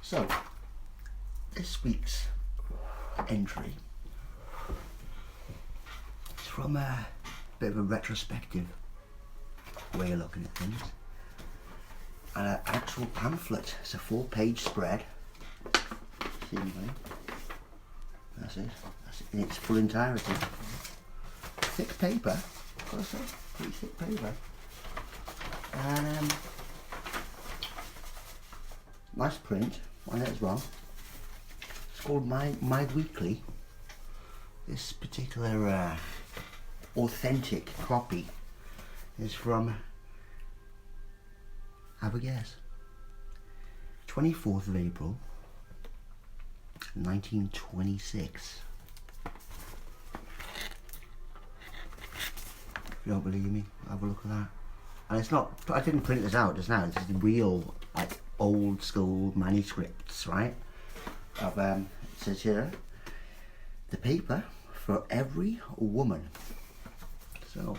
So, this week's entry is from a bit of a retrospective way of looking at things. And an actual pamphlet. It's a 4-page spread. See anybody? That's it. That's it in its full entirety. Thick paper. Gotta say, pretty thick paper. And nice print on it as well. It's called My Weekly. This particular authentic copy is from, have a guess, 24th of April 1926. If you don't believe me, have a look at that. And it's not, I didn't print this out just now, this is real, like, old school manuscripts, right? Of, it says here, the paper for every woman. So,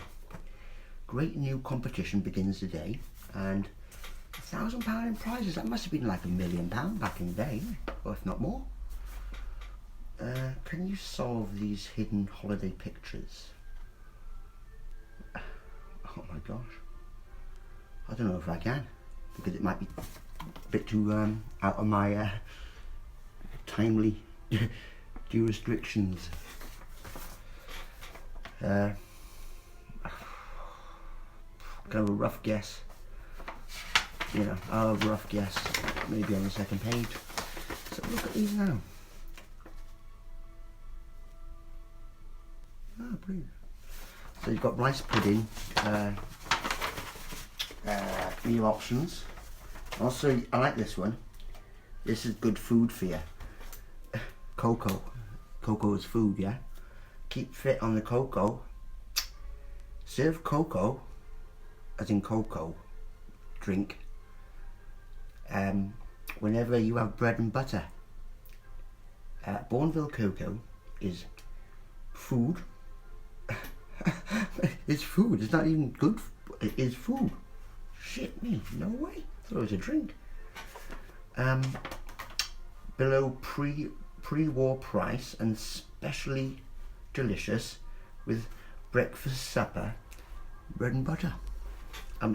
great new competition begins today, and £1,000 in prizes. That must have been like £1 million back in the day, or if not more. Can you solve these hidden holiday pictures? Oh my gosh. I don't know if I can, because it might be a bit too out of my timely jurisdictions. Kind of a rough guess. You know, I'll have a rough guess, maybe on the second page. So look at these now. Ah, brilliant. So you've got rice pudding, meal options. Also, I like this one. This is good food for you. Cocoa. Cocoa is food, yeah? Keep fit on the cocoa. Serve cocoa, as in cocoa, drink, whenever you have bread and butter. Bourneville cocoa is food. It's food. It's not even good. It is food. Shit me. No way. I thought it was a drink. Below pre-war price and specially delicious with breakfast, supper, bread and butter.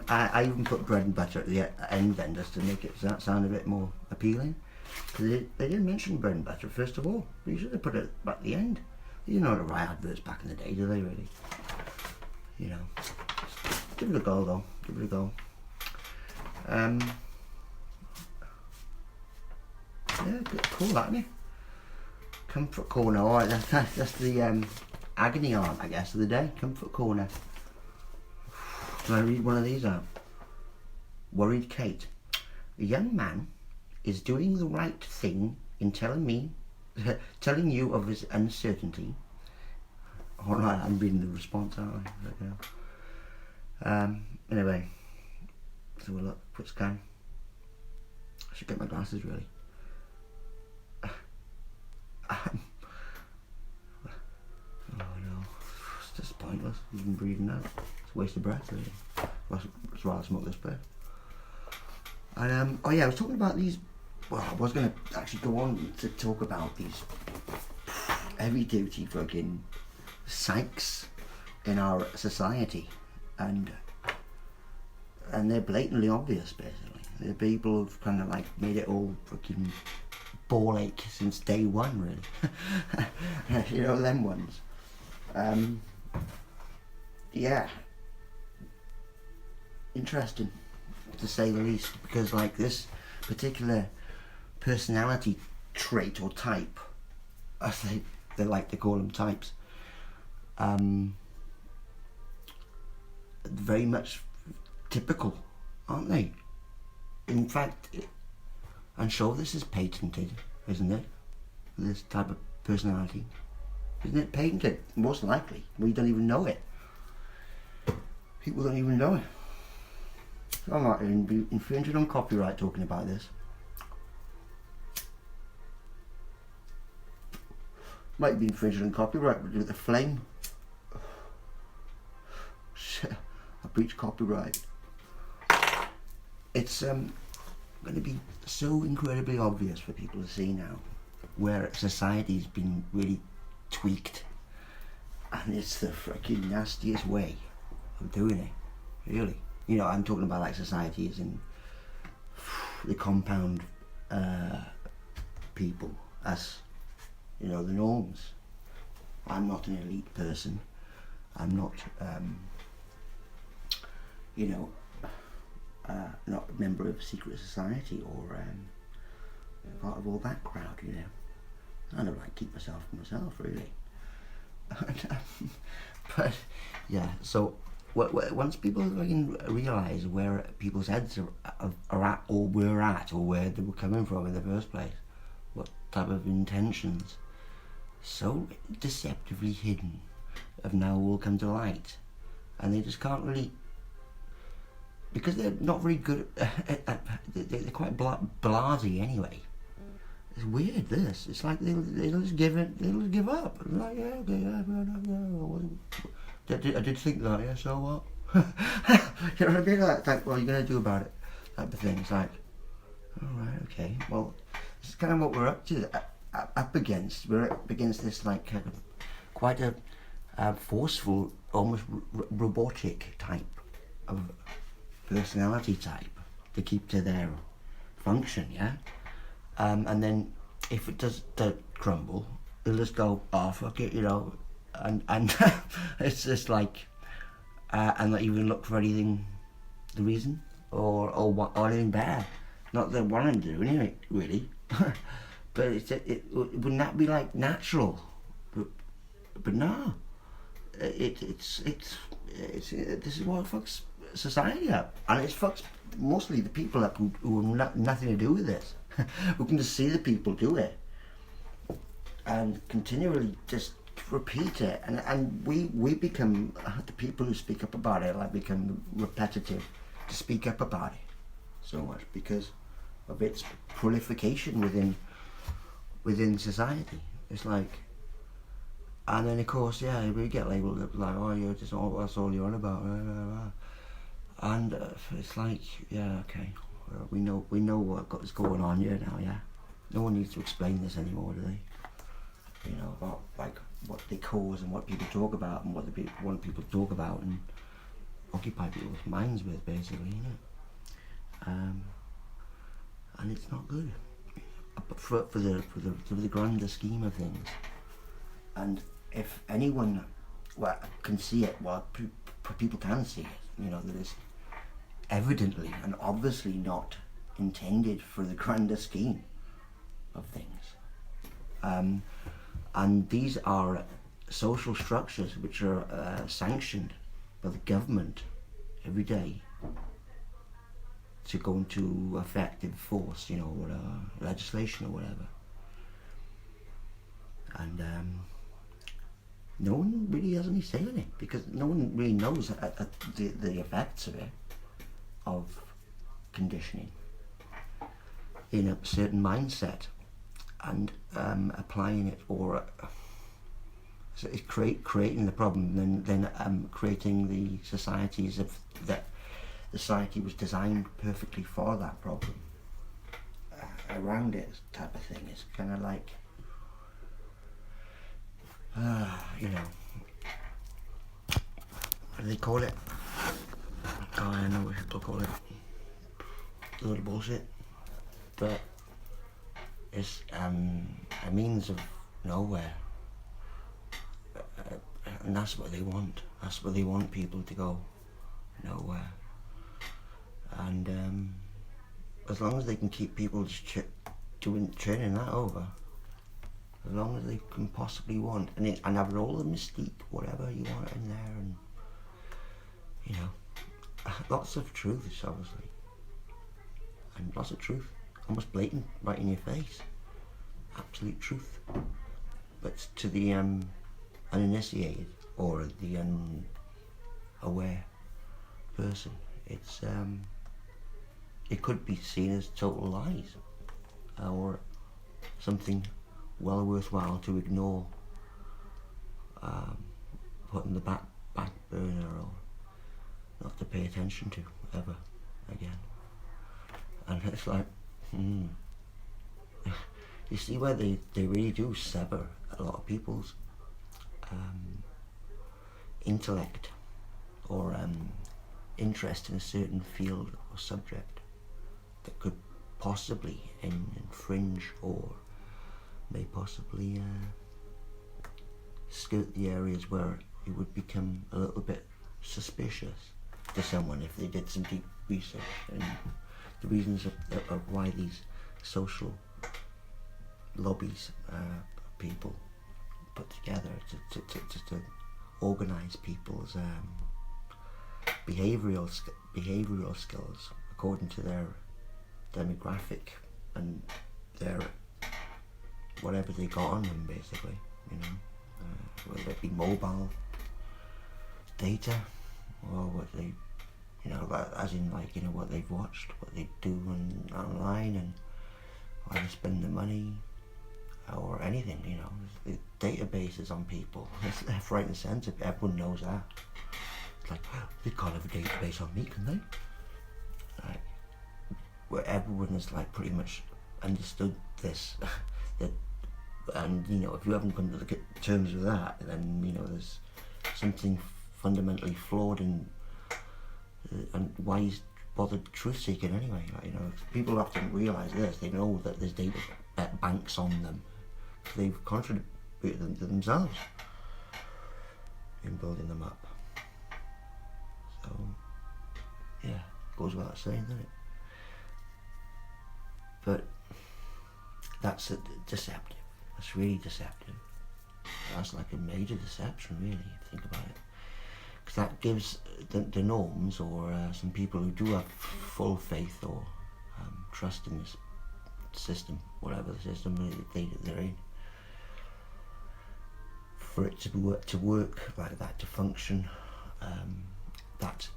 I even put bread and butter at the end then, just to make it sound a bit more appealing. Because they didn't mention bread and butter first of all. They should have put it at the end. You know the right adverts back in the day, do they really? You know. Give it a go though. Give it a go. Yeah, cool that, isn't it? Comfort corner. Alright, that's the agony aunt, I guess, of the day. Comfort corner. Can I read one of these out? Worried Kate. A young man is doing the right thing in telling you of his uncertainty. Alright, I'm reading the response, aren't I? Anyway, so we'll look, quick scan. I should get my glasses really. Oh no, it's just pointless, even breathing out. It's a waste of breath really. I'd rather smoke this bit. And oh yeah, I was talking about these, well, I was going to actually go on to talk about these heavy duty fucking psychs in our society, and they're blatantly obvious basically. The people have kind of like made it all fucking ball ache since day one really. You know, them ones. Yeah, interesting to say the least, because like this particular personality trait or type, as they like to call them types, very much typical, aren't they? In fact, I'm sure this is patented, isn't it? This type of personality. Isn't it patented? Most likely. We don't even know it. People don't even know it. I might even be infringing on copyright talking about this. Might be infringing on copyright with the flame. Shit, I breached copyright. It's going to be so incredibly obvious for people to see now, where society's been really tweaked, and it's the freaking nastiest way of doing it, really. You know, I'm talking about like society as in the compound people, as, you know, the norms. I'm not an elite person. I'm not, you know, not a member of secret society or part of all that crowd, you know. I don't like keep myself to myself, really. But yeah, so once people realise where people's heads are at, or were at, or where they were coming from in the first place, what type of intentions, so deceptively hidden, have now all come to light, and they just can't really, because they're not very good they're quite blasé anyway. It's weird, this. It's like they'll just give up. Like, yeah, okay, yeah, I did think that, yeah, so what? You know what I mean? Like, what are you going to do about it? Type of thing. It's like, alright, okay, well, this is kind of what we're up against. We're up against this, like, kind of quite a forceful, almost robotic type of personality type to keep to their function, yeah? And then if it does crumble, they'll just go, oh, fuck it, you know, and it's just like, and not even look for anything, the reason, or anything bad. Not that they want to do anyway, really. But wouldn't that be like natural? But no, it's this is what fucks society up, and it fucks mostly the people up who have nothing to do with this. We can just see the people do it and continually just repeat it, and we become the people who speak up about it, like, become repetitive to speak up about it so much because of its proliferation within society. It's like, and then of course, yeah, we get labelled like, oh, you're just that's all you're on about, and it's like, yeah, okay. We know what's going on here now, yeah? No one needs to explain this anymore, do they? You know, about like what they cause and what people talk about and what they want people to talk about and occupy people's minds with, basically, you know? And it's not good. But for the grander scheme of things. And if anyone can see it, people can see it, you know, that it's evidently and obviously not intended for the grander scheme of things. And these are social structures which are sanctioned by the government every day to go into effective force, you know, or legislation or whatever. And no one really has any say in it, because no one really knows the effects of it, of conditioning in a certain mindset and applying it, or so it's creating the problem, then creating the societies that the society was designed perfectly for that problem around it, type of thing. It's kind of like, you know, what do they call it? Oh, I know what people call it. A lot of bullshit. But it's a means of nowhere. And that's what they want. That's what they want people to go. Nowhere. And as long as they can keep people just turning that over, as long as they can possibly want, and have all the mystique, whatever you want in there, and, you know, lots of truths, obviously, and lots of truth, almost blatant, right in your face, absolute truth. But to the uninitiated or the unaware person, it's it could be seen as total lies, or something well worthwhile to ignore, put in the back burner, or not to pay attention to ever again. And it's like, Hmm. You see where they really do sever a lot of people's um, intellect or interest in a certain field or subject that could possibly infringe or may possibly skirt the areas where it would become a little bit suspicious to someone if they did some deep research. And the reasons of why these social lobbies people put together to organise people's behavioural skills according to their demographic and their whatever they got on them, basically, you know, whether it be mobile data or what they, you know, as in like, you know, what they've watched, what they do online and why they spend the money or anything, you know. The databases on people, it's left, right and centre, everyone knows that. It's like, they can't have a database on me, can they? Like, where everyone has like pretty much understood this that, and you know, if you haven't come to the terms with that, then you know there's something fundamentally flawed in and why he's bothered truth seeking anyway. Like, you know, people often realise this, they know that there's data banks on them, they've contributed them to themselves in building them up. So yeah, goes without saying, doesn't it? But that's deceptive. That's really deceptive. That's like a major deception, really, if you think about it. Because that gives the norms, or some people who do have full faith or trust in this system, whatever the system they're in, for it to work like that, to function, that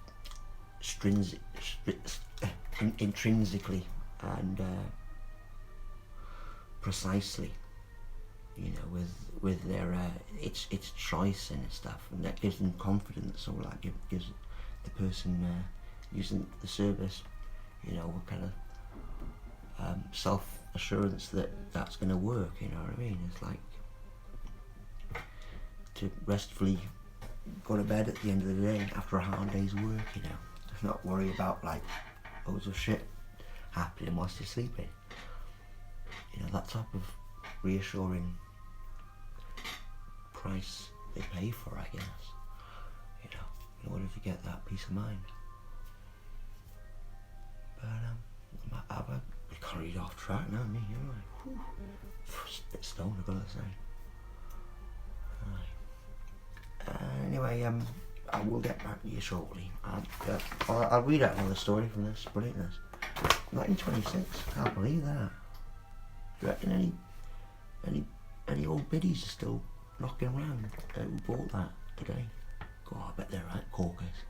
intrinsically and precisely, you know, with their its choice and stuff, and that gives them confidence, or like gives the person using the service, you know, what kind of self-assurance that that's going to work, you know what I mean? It's like to restfully go to bed at the end of the day after a hard day's work, you know, just not worry about like loads of shit happening whilst you're sleeping. You know, that type of reassuring price they pay for, I guess, you know, in order to get that peace of mind. But I've got read off track now, me, you know, like, a bit stoned, I've got to say. Anyway, I will get back to you shortly. I'll read out another story from this. Brilliant, this. 1926. Can't believe that. Do you reckon any old biddies are still knocking around who bought that today? God, I bet they're right, corkers.